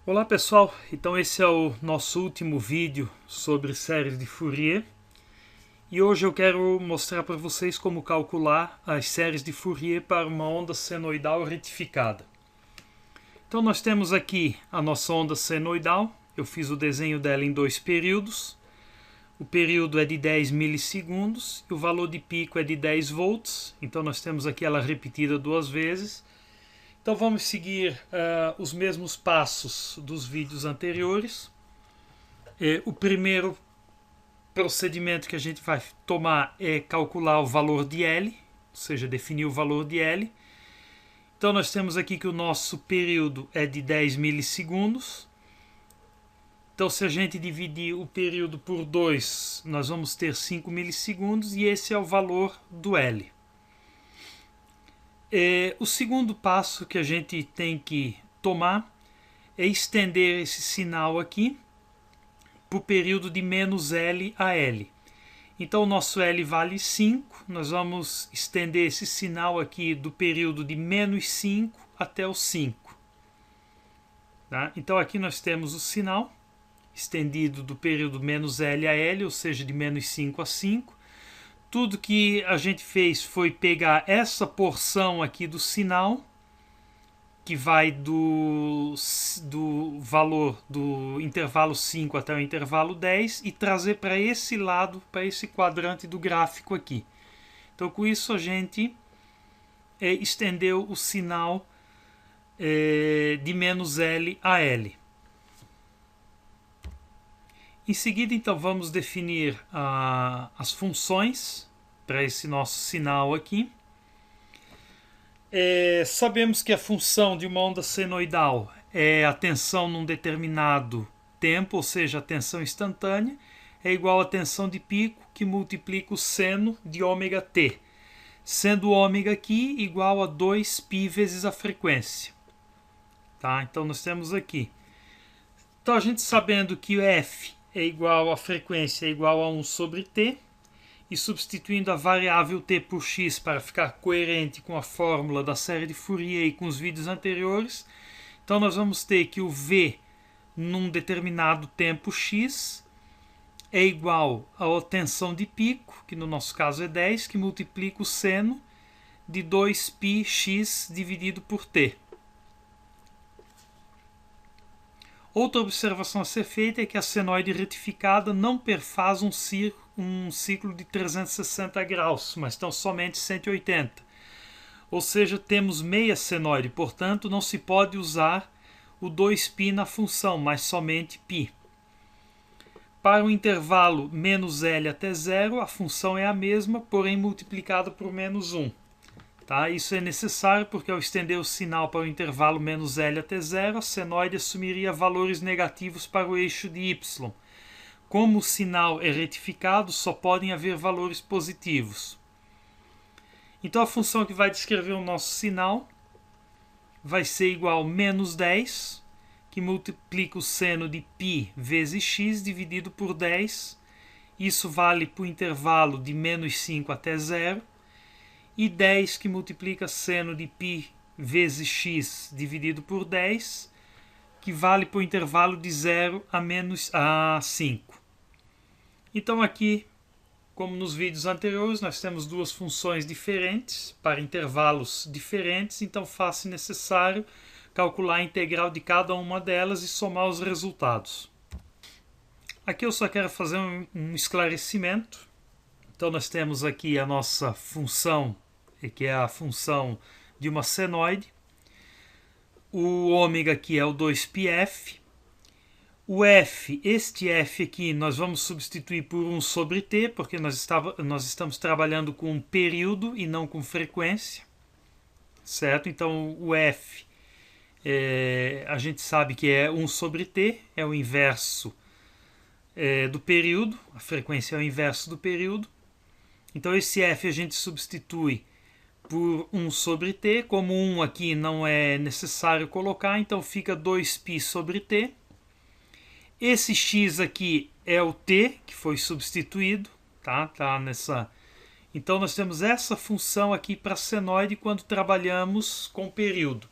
Olá pessoal, então esse é o nosso último vídeo sobre séries de Fourier e hoje eu quero mostrar para vocês como calcular as séries de Fourier para uma onda senoidal retificada. Então nós temos aqui a nossa onda senoidal, eu fiz o desenho dela em dois períodos, o período é de 10 milissegundos e o valor de pico é de 10 volts, então nós temos aqui ela repetida duas vezes. Então vamos seguir os mesmos passos dos vídeos anteriores. O primeiro procedimento que a gente vai tomar é calcular o valor de L, ou seja, definir o valor de L. Então nós temos aqui que o nosso período é de 10 milissegundos. Então se a gente dividir o período por 2, nós vamos ter 5 milissegundos e esse é o valor do L. O segundo passo que a gente tem que tomar é estender esse sinal aqui para o período de menos L a L. Então o nosso L vale 5, nós vamos estender esse sinal aqui do período de menos 5 até o 5. Tá? Então aqui nós temos o sinal estendido do período menos L a L, ou seja, de menos 5 a 5. Tudo que a gente fez foi pegar essa porção aqui do sinal, que vai do valor do intervalo 5 até o intervalo 10, e trazer para esse lado, para esse quadrante do gráfico aqui. Então com isso a gente estendeu o sinal de menos L a L. Em seguida, então, vamos definir as funções para esse nosso sinal aqui. Sabemos que a função de uma onda senoidal é a tensão num determinado tempo, ou seja, a tensão instantânea, é igual à tensão de pico que multiplica o seno de ômega t, sendo ômega aqui igual a 2π vezes a frequência. Tá? Então nós temos aqui. Então a gente sabendo que o F é igual a frequência é igual a 1 sobre t, e substituindo a variável t por x para ficar coerente com a fórmula da série de Fourier e com os vídeos anteriores, então nós vamos ter que o v num determinado tempo x é igual à tensão de pico, que no nosso caso é 10, que multiplica o seno de 2πx dividido por t. Outra observação a ser feita é que a senoide retificada não perfaz um ciclo de 360 graus, mas tão somente 180. Ou seja, temos meia senoide, portanto não se pode usar o 2π na função, mas somente π. Para o intervalo menos L até 0, a função é a mesma, porém multiplicada por menos 1. Tá? Isso é necessário porque ao estender o sinal para o intervalo menos L até 0, a senoide assumiria valores negativos para o eixo de y. Como o sinal é retificado, só podem haver valores positivos. Então a função que vai descrever o nosso sinal vai ser igual a menos 10, que multiplica o seno de π vezes x dividido por 10. Isso vale para o intervalo de menos 5 até 0. E 10 que multiplica seno de π vezes x dividido por 10, que vale para o intervalo de 0 a 5. Então aqui, como nos vídeos anteriores, nós temos duas funções diferentes para intervalos diferentes, então faz-se necessário calcular a integral de cada uma delas e somar os resultados. Aqui eu só quero fazer um esclarecimento. Então nós temos aqui a nossa função, que é a função de uma senoide. O ômega aqui é o 2πf. O f, este f aqui, nós vamos substituir por 1 sobre t, porque nós estamos trabalhando com um período e não com frequência. Certo? Então o f, a gente sabe que é 1 sobre t, é o inverso do período, a frequência é o inverso do período. Então esse f a gente substitui por 1 sobre t, como 1 aqui não é necessário colocar, então fica 2π sobre t. Esse x aqui é o t, que foi substituído, tá nessa. Então nós temos essa função aqui para a senoide quando trabalhamos com período.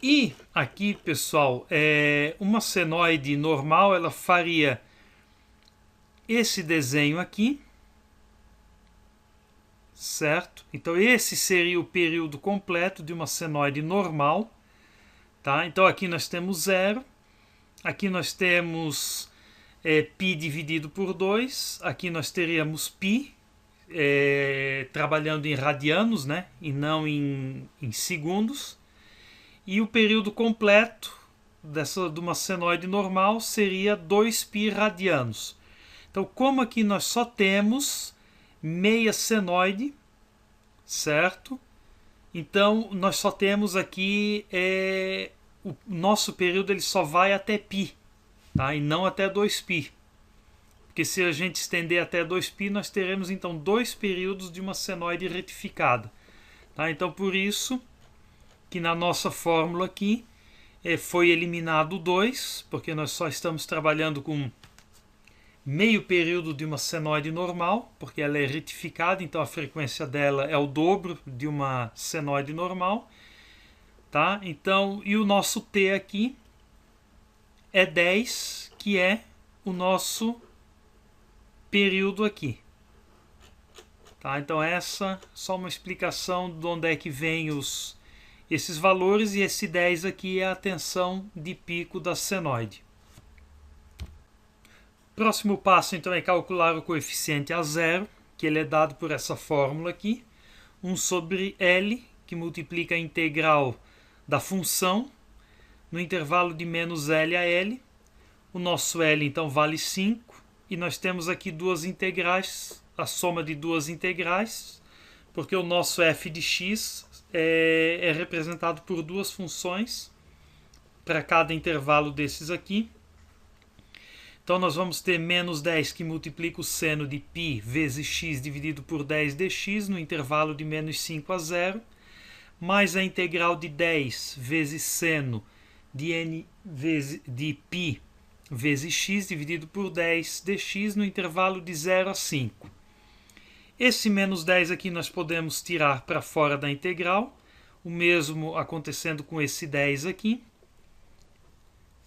E aqui, pessoal, uma senoide normal, ela faria esse desenho aqui, certo? Então esse seria o período completo de uma senoide normal, tá? Então aqui nós temos 0, aqui nós temos π dividido por 2, aqui nós teríamos π, trabalhando em radianos, né? E não em segundos. E o período completo de uma senoide normal seria 2π radianos. Então, como aqui nós só temos meia senoide, certo? Então, nós só temos aqui o nosso período ele só vai até π, tá? E não até 2π. Porque se a gente estender até 2π, nós teremos então 2 períodos de uma senoide retificada. Tá? Então, por isso que na nossa fórmula aqui foi eliminado 2, porque nós só estamos trabalhando com meio período de uma senoide normal, porque ela é retificada, então a frequência dela é o dobro de uma senoide normal. Tá? Então, e o nosso T aqui é 10, que é o nosso período aqui. Tá? Então essa é só uma explicação de onde é que vem esses valores, e esse 10 aqui é a tensão de pico da senoide. Próximo passo então é calcular o coeficiente a zero, que ele é dado por essa fórmula aqui, 1 sobre L, que multiplica a integral da função no intervalo de menos L a L. O nosso L então vale 5, e nós temos aqui duas integrais, a soma de duas integrais, porque o nosso f de x é representado por duas funções para cada intervalo desses aqui. Então nós vamos ter menos 10 que multiplica o seno de π vezes x dividido por 10 dx no intervalo de menos 5 a 0, mais a integral de 10 vezes seno de n de π vezes x dividido por 10 dx no intervalo de 0 a 5. Esse menos 10 aqui nós podemos tirar para fora da integral, o mesmo acontecendo com esse 10 aqui.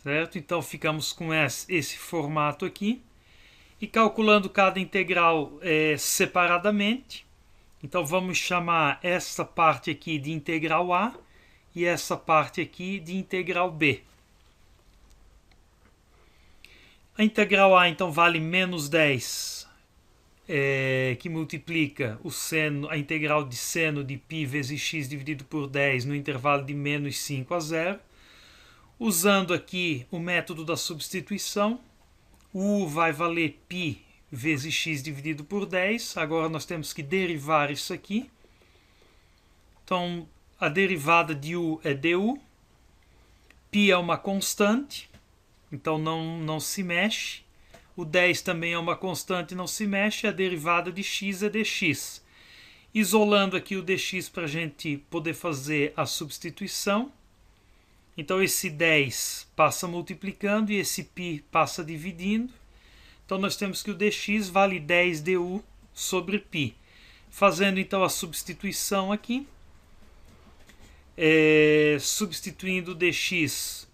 Certo? Então ficamos com esse formato aqui. E calculando cada integral separadamente. Então vamos chamar essa parte aqui de integral A e essa parte aqui de integral B. A integral A então vale menos 10, que multiplica o seno, a integral de seno de π vezes x dividido por 10 no intervalo de menos 5 a 0. Usando aqui o método da substituição, o U vai valer π vezes x dividido por 10. Agora nós temos que derivar isso aqui. Então, a derivada de U é du. π é uma constante, então não se mexe. O 10 também é uma constante, não se mexe. A derivada de x é dx. Isolando aqui o dx para a gente poder fazer a substituição. Então esse 10 passa multiplicando e esse π passa dividindo. Então nós temos que o dx vale 10 du sobre π. Fazendo então a substituição aqui. Substituindo o dx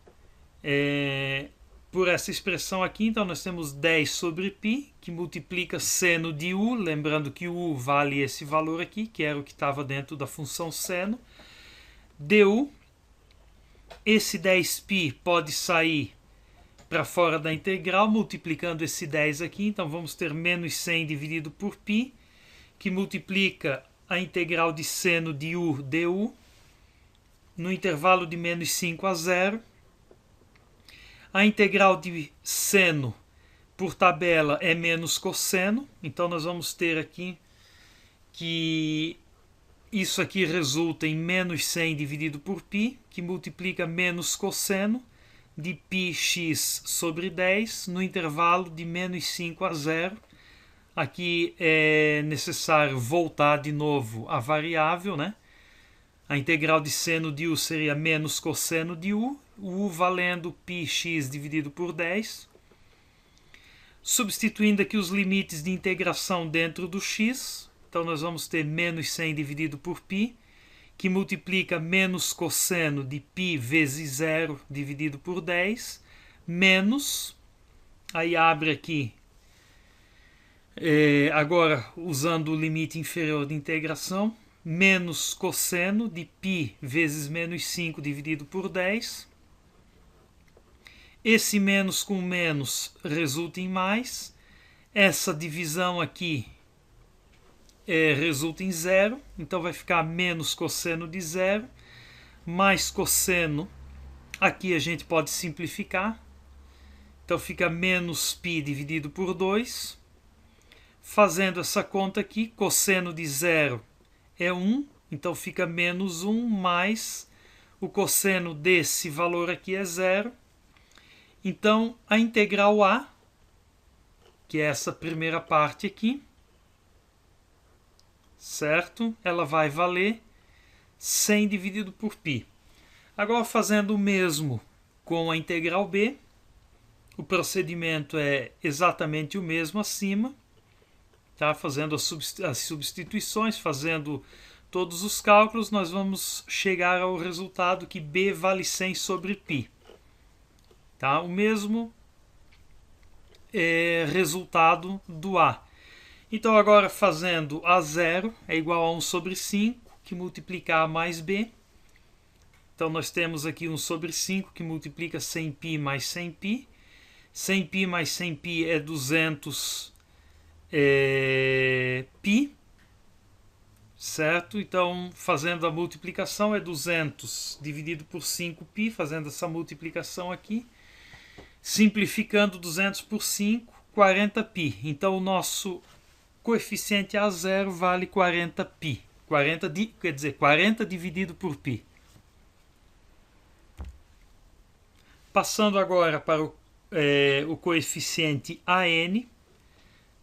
por essa expressão aqui, então nós temos 10 sobre π, que multiplica seno de u, lembrando que o u vale esse valor aqui, que era o que estava dentro da função seno, du. Esse 10π pode sair para fora da integral, multiplicando esse 10 aqui. Então vamos ter menos 100 dividido por π, que multiplica a integral de seno de u du, no intervalo de menos 5 a 0. A integral de seno, por tabela, é menos cosseno. Então nós vamos ter aqui que isso aqui resulta em menos 100 dividido por π, que multiplica menos cosseno de πx sobre 10 no intervalo de menos 5 a 0. Aqui é necessário voltar de novo a variável, né? A integral de seno de u seria menos cosseno de u, o u valendo πx dividido por 10. Substituindo aqui os limites de integração dentro do x, então nós vamos ter menos 100 dividido por π, que multiplica menos cosseno de π vezes 0 dividido por 10, menos, aí abre aqui, agora usando o limite inferior de integração, menos cosseno de π vezes menos 5 dividido por 10. Esse menos com menos resulta em mais. Essa divisão aqui resulta em zero. Então vai ficar menos cosseno de zero. Mais cosseno. Aqui a gente pode simplificar. Então fica menos π dividido por 2. Fazendo essa conta aqui, cosseno de zero é 1. Então fica menos 1 mais o cosseno desse valor aqui é zero. Então, a integral A, que é essa primeira parte aqui, certo? Ela vai valer 100 dividido por π. Agora, fazendo o mesmo com a integral B, o procedimento é exatamente o mesmo acima, tá? Fazendo as substituições, fazendo todos os cálculos, nós vamos chegar ao resultado que B vale 100 sobre π. Tá? O mesmo resultado do A. Então agora fazendo A0 é igual a 1 sobre 5, que multiplica A mais B. Então nós temos aqui 1 sobre 5, que multiplica 100π mais 100π. 100π mais 100π é 200 π. Certo? Então fazendo a multiplicação é 200 dividido por 5π, fazendo essa multiplicação aqui. Simplificando 200 por 5, 40π. Então o nosso coeficiente A0 vale 40π. 40 dividido por π. Passando agora para o coeficiente AN.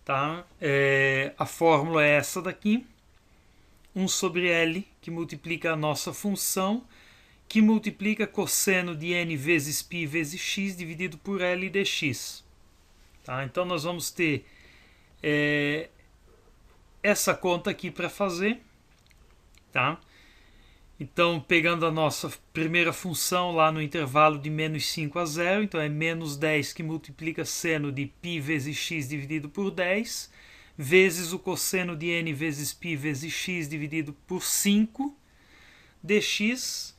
Tá? A fórmula é essa daqui. 1 sobre L, que multiplica a nossa função, que multiplica cosseno de n vezes π vezes x dividido por L dx. Tá? Então nós vamos ter essa conta aqui para fazer. Tá? Então pegando a nossa primeira função lá no intervalo de menos 5 a 0, então é menos 10 que multiplica seno de π vezes x dividido por 10, vezes o cosseno de n vezes π vezes x dividido por 5 dx.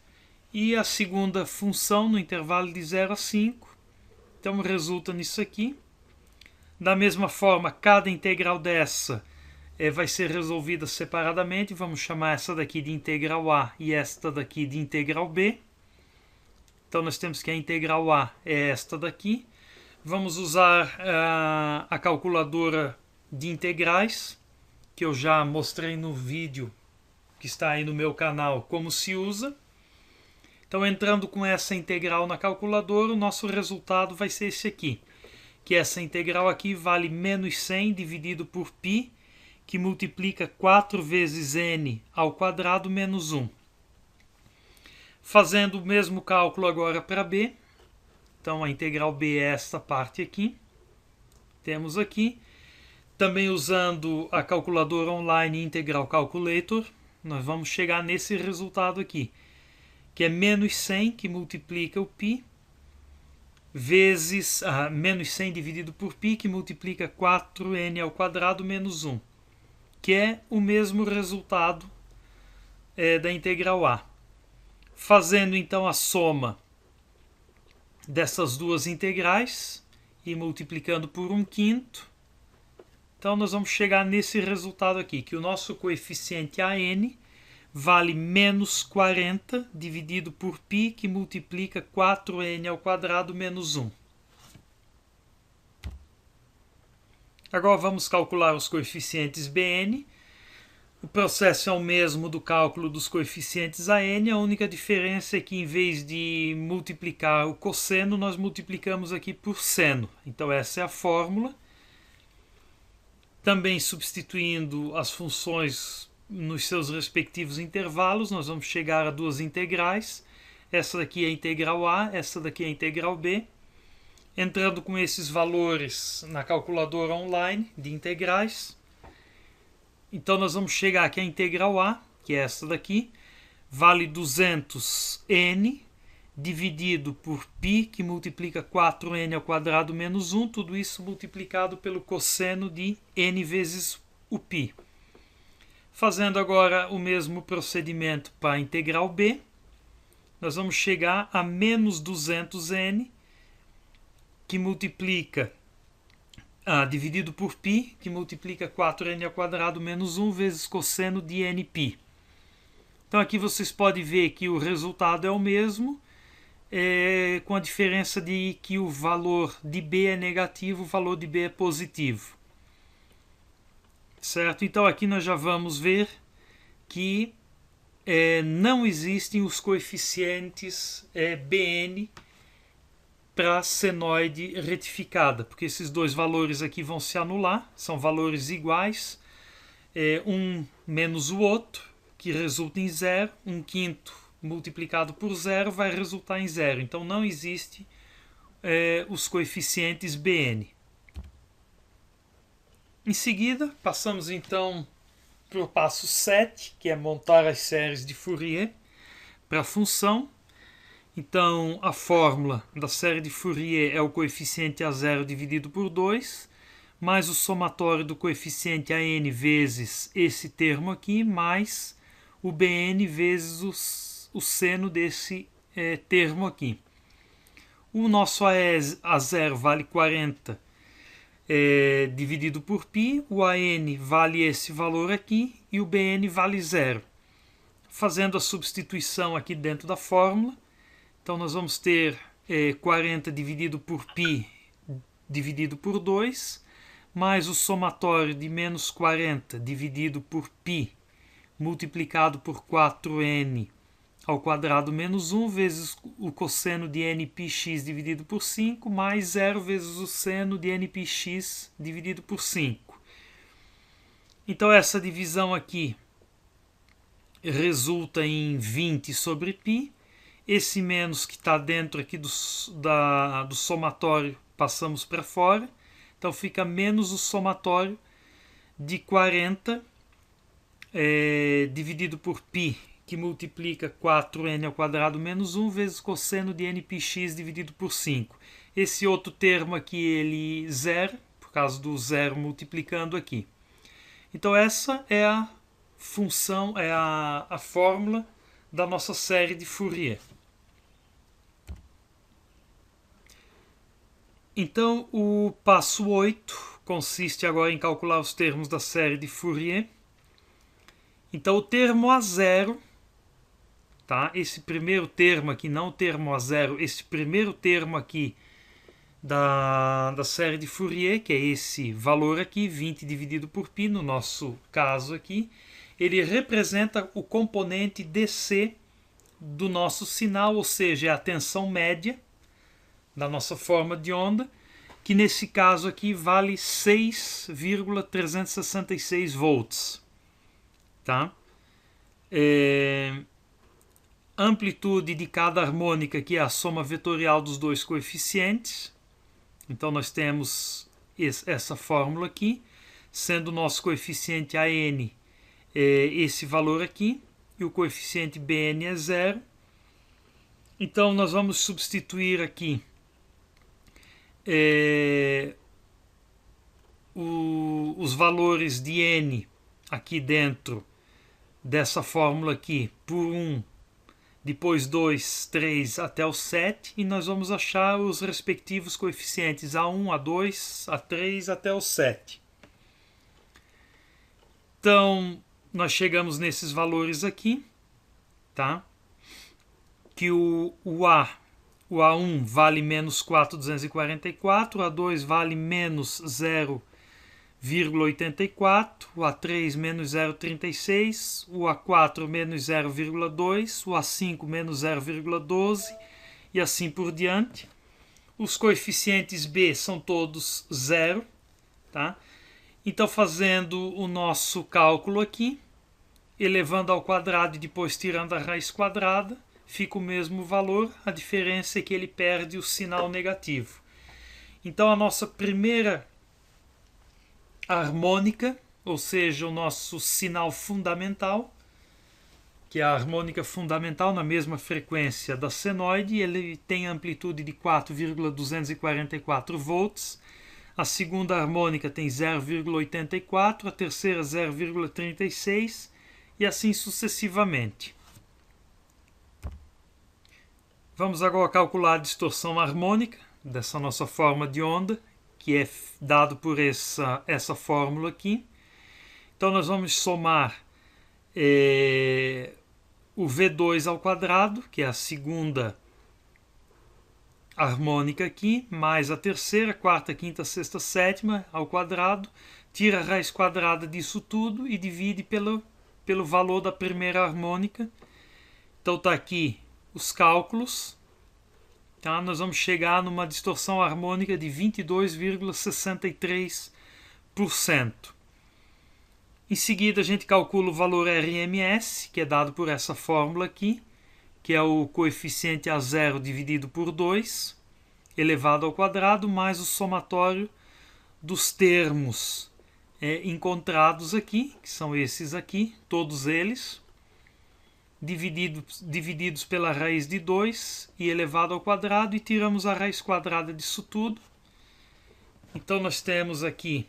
E a segunda função no intervalo de 0 a 5. Então resulta nisso aqui. Da mesma forma, cada integral dessa vai ser resolvida separadamente. Vamos chamar essa daqui de integral A e esta daqui de integral B. Então nós temos que a integral A é esta daqui. Vamos usar a calculadora de integrais, que eu já mostrei no vídeo que está aí no meu canal como se usa. Então, entrando com essa integral na calculadora, o nosso resultado vai ser esse aqui. Que essa integral aqui vale menos 100 dividido por π, que multiplica 4 vezes n ao quadrado menos 1. Fazendo o mesmo cálculo agora para B. Então, a integral B é esta parte aqui. Temos aqui. Também usando a calculadora online Integral Calculator, nós vamos chegar nesse resultado aqui, que é menos 100, que multiplica o π, vezes menos 100 dividido por π, que multiplica 4n ao quadrado menos 1, que é o mesmo resultado da integral A. Fazendo então a soma dessas duas integrais e multiplicando por 1/5, então nós vamos chegar nesse resultado aqui, que o nosso coeficiente AN vale menos 40 dividido por π, que multiplica 4n ao quadrado menos 1. Agora vamos calcular os coeficientes Bn. O processo é o mesmo do cálculo dos coeficientes AN, a única diferença é que em vez de multiplicar o cosseno, nós multiplicamos aqui por seno. Então essa é a fórmula. Também substituindo as funções nos seus respectivos intervalos, nós vamos chegar a duas integrais. Essa daqui é a integral A, essa daqui é a integral B. Entrando com esses valores na calculadora online de integrais. Então nós vamos chegar aqui a integral A, que é essa daqui, vale 200n dividido por π, que multiplica 4n ao quadrado menos 1, tudo isso multiplicado pelo cosseno de n vezes o π. Fazendo agora o mesmo procedimento para a integral b, nós vamos chegar a menos 200n, que multiplica, dividido por π, que multiplica 4n ao quadrado menos 1 vezes cosseno de nπ. Então aqui vocês podem ver que o resultado é o mesmo, com a diferença de que o valor de b é negativo, o valor de b é positivo. Certo? Então aqui nós já vamos ver que não existem os coeficientes Bn para senoide retificada, porque esses dois valores aqui vão se anular, são valores iguais, um menos o outro, que resulta em zero, 1/5 multiplicado por zero vai resultar em zero. Então não existe os coeficientes Bn. Em seguida, passamos então para o passo 7, que é montar as séries de Fourier para a função. Então, a fórmula da série de Fourier é o coeficiente A0 dividido por 2, mais o somatório do coeficiente AN vezes esse termo aqui, mais o Bn vezes o seno desse termo aqui. O nosso A0 vale 40 dividido por π, o AN vale esse valor aqui e o Bn vale 0. Fazendo a substituição aqui dentro da fórmula, então nós vamos ter 40 dividido por π dividido por 2, mais o somatório de menos 40 dividido por π multiplicado por 4n ao quadrado menos 1 vezes o cosseno de nπx dividido por 5, mais 0 vezes o seno de nπx dividido por 5. Então essa divisão aqui resulta em 20 sobre π. Esse menos que está dentro aqui do somatório passamos para fora. Então fica menos o somatório de 40 dividido por π, que multiplica 4n ao quadrado menos 1 vezes cosseno de nπx dividido por 5. Esse outro termo aqui, ele zero, por causa do zero multiplicando aqui. Então essa é a função, é a fórmula da nossa série de Fourier. Então o passo 8 consiste agora em calcular os termos da série de Fourier. Então o termo A0, tá? Esse primeiro termo aqui, não o termo A0, esse primeiro termo aqui da série de Fourier, que é esse valor aqui, 20 dividido por π, no nosso caso aqui, ele representa o componente DC do nosso sinal, ou seja, é a tensão média da nossa forma de onda, que nesse caso aqui vale 6,366 volts. Tá? Amplitude de cada harmônica, que é a soma vetorial dos dois coeficientes. Então nós temos essa fórmula aqui, sendo o nosso coeficiente AN esse valor aqui, e o coeficiente Bn é 0. Então nós vamos substituir aqui os valores de N aqui dentro dessa fórmula aqui por 1, depois 2, 3 até o 7, e nós vamos achar os respectivos coeficientes A1, A2, A3 até o 7. Então nós chegamos nesses valores aqui, tá? Que o A1 vale menos 4,244, o A2 vale menos 0,84, o A3 menos 0,36, o A4 menos 0,2, o A5 menos 0,12 e assim por diante. Os coeficientes B são todos 0, tá? Então, fazendo o nosso cálculo aqui, elevando ao quadrado e depois tirando a raiz quadrada, fica o mesmo valor, a diferença é que ele perde o sinal negativo. Então a nossa primeira harmônica, ou seja, o nosso sinal fundamental, que é a harmônica fundamental na mesma frequência da senoide. Ele tem amplitude de 4,244 volts. A segunda harmônica tem 0,84, a terceira 0,36 e assim sucessivamente. Vamos agora calcular a distorção harmônica dessa nossa forma de onda, que é dado por essa fórmula aqui. Então nós vamos somar o V2 ao quadrado, que é a segunda harmônica aqui, mais a terceira, quarta, quinta, sexta, sétima ao quadrado, tira a raiz quadrada disso tudo e divide pelo valor da primeira harmônica. Então está aqui os cálculos. Tá? Nós vamos chegar numa distorção harmônica de 22,63%. Em seguida, a gente calcula o valor RMS, que é dado por essa fórmula aqui, que é o coeficiente a zero dividido por 2, elevado ao quadrado, mais o somatório dos termos encontrados aqui, que são esses aqui, todos eles, divididos pela raiz de 2 e elevado ao quadrado, e tiramos a raiz quadrada disso tudo. Então nós temos aqui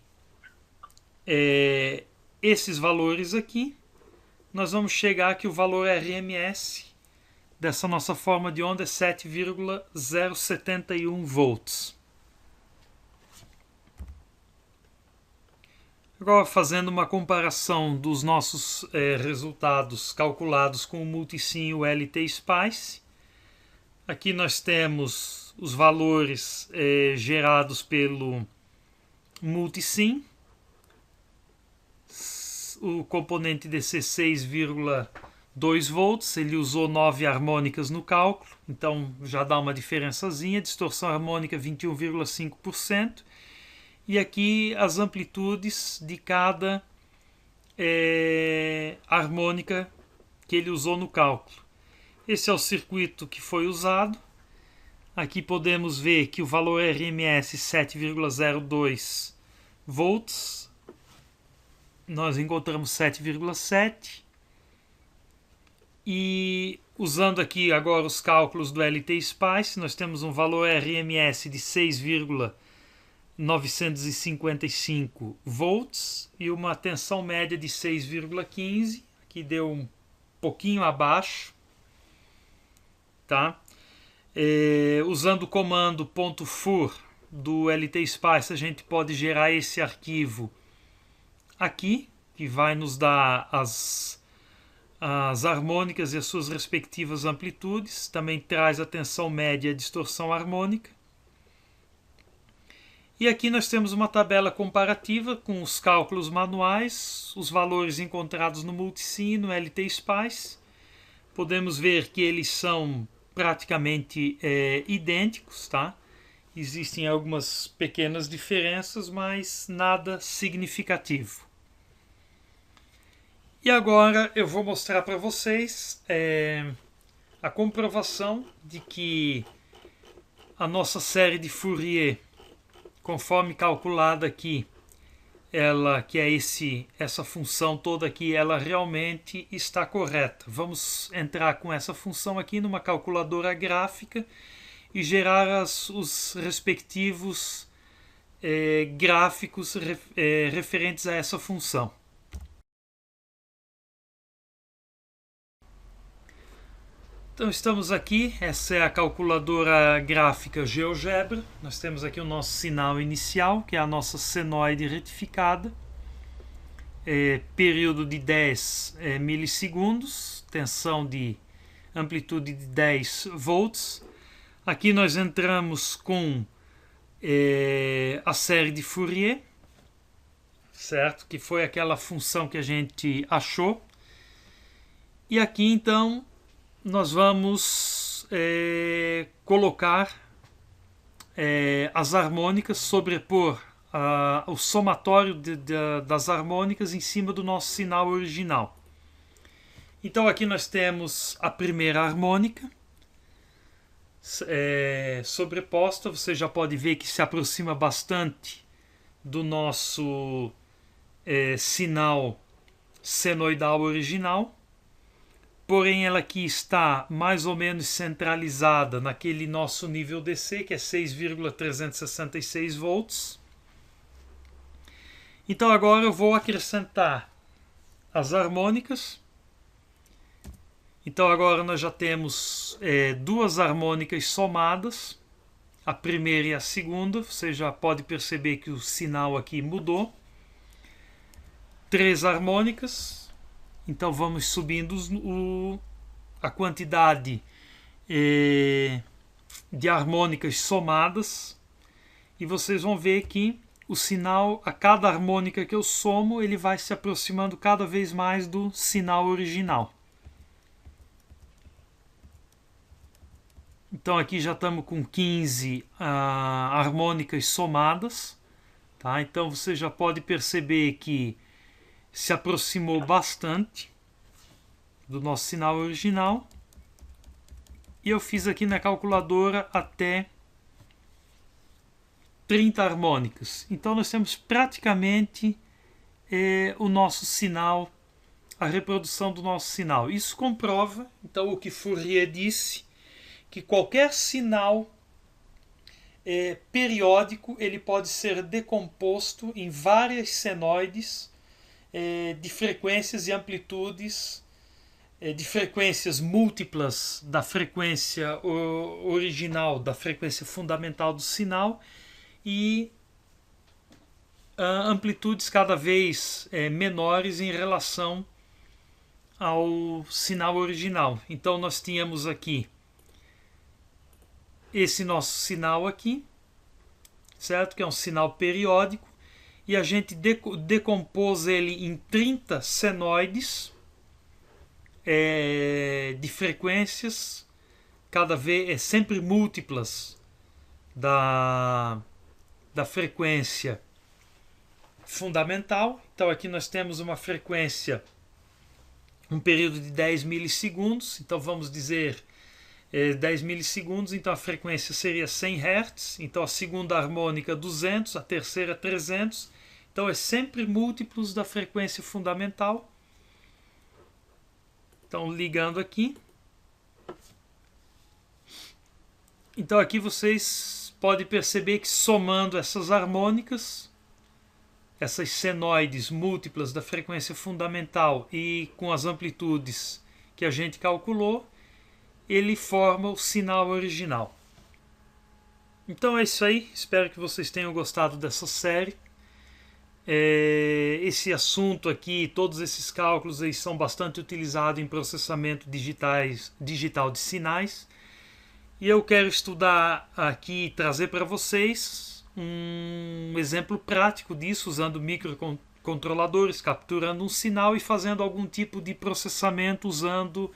esses valores aqui. Nós vamos chegar que o valor RMS dessa nossa forma de onda é 7,071 volts. Agora, fazendo uma comparação dos nossos resultados calculados com o Multisim e o LT Spice. Aqui nós temos os valores gerados pelo Multisim. O componente DC 6,2 volts, ele usou 9 harmônicas no cálculo, então já dá uma diferençazinha. Distorção harmônica 21,5%. E aqui as amplitudes de cada harmônica que ele usou no cálculo. Esse é o circuito que foi usado. Aqui podemos ver que o valor RMS 7,02 volts. Nós encontramos 7,7. E usando aqui agora os cálculos do LT Spice, nós temos um valor RMS de 6,955 volts e uma tensão média de 6,15, que deu um pouquinho abaixo, tá? Usando o comando .fur do LT Spice, a gente pode gerar esse arquivo aqui, que vai nos dar as harmônicas e as suas respectivas amplitudes. Também traz a tensão média e a distorção harmônica. E aqui nós temos uma tabela comparativa com os cálculos manuais, os valores encontrados no Multisim e no LT Spice. Podemos ver que eles são praticamente idênticos, tá? Existem algumas pequenas diferenças, mas nada significativo. E agora eu vou mostrar para vocês a comprovação de que a nossa série de Fourier, conforme calculada aqui, ela, que é essa função toda aqui, ela realmente está correta. Vamos entrar com essa função aqui numa calculadora gráfica e gerar os respectivos gráficos referentes a essa função. Então estamos aqui, essa é a calculadora gráfica GeoGebra. Nós temos aqui o nosso sinal inicial, que é a nossa senoide retificada. Período de 10 milissegundos, tensão de amplitude de 10 volts. Aqui nós entramos com a série de Fourier, certo? Que foi aquela função que a gente achou. E aqui então nós vamos colocar as harmônicas, sobrepor o somatório das harmônicas em cima do nosso sinal original. Então aqui nós temos a primeira harmônica sobreposta. Você já pode ver que se aproxima bastante do nosso sinal senoidal original. porém ela aqui está mais ou menos centralizada naquele nosso nível DC, que é 6,366 volts. Então agora eu vou acrescentar as harmônicas. Então agora nós já temos duas harmônicas somadas, a primeira e a segunda. Você já pode perceber que o sinal aqui mudou. 3 harmônicas. Então vamos subindo a quantidade de harmônicas somadas. E vocês vão ver que o sinal, a cada harmônica que eu somo, ele vai se aproximando cada vez mais do sinal original. Então aqui já estamos com 15 harmônicas somadas. Tá? Então você já pode perceber que se aproximou bastante do nosso sinal original. E eu fiz aqui na calculadora até 30 harmônicas. Então nós temos praticamente o nosso sinal, a reprodução do nosso sinal. Isso comprova, então, o que Fourier disse, que qualquer sinal periódico ele pode ser decomposto em várias senoides de frequências e amplitudes, de frequências múltiplas da frequência original, da frequência fundamental do sinal, e amplitudes cada vez menores em relação ao sinal original. Então nós tínhamos aqui esse nosso sinal aqui, certo? Que é um sinal periódico, e a gente decompôs ele em 30 senoides de frequências cada vez sempre múltiplas da frequência fundamental. Então aqui nós temos uma frequência, um período de 10 milissegundos, então vamos dizer 10 milissegundos, então a frequência seria 100 Hz, então a segunda harmônica 200, a terceira 300, então é sempre múltiplos da frequência fundamental. Então ligando aqui, então aqui vocês podem perceber que somando essas harmônicas, essas senoides múltiplas da frequência fundamental e com as amplitudes que a gente calculou, ele forma o sinal original. Então é isso aí, espero que vocês tenham gostado dessa série. Esse assunto aqui, todos esses cálculos aí são bastante utilizados em processamento digital de sinais. E eu quero estudar aqui, trazer para vocês um exemplo prático disso, usando microcontroladores, capturando um sinal e fazendo algum tipo de processamento usando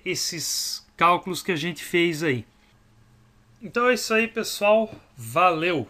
esses cálculos que a gente fez aí. Então é isso aí, pessoal. Valeu!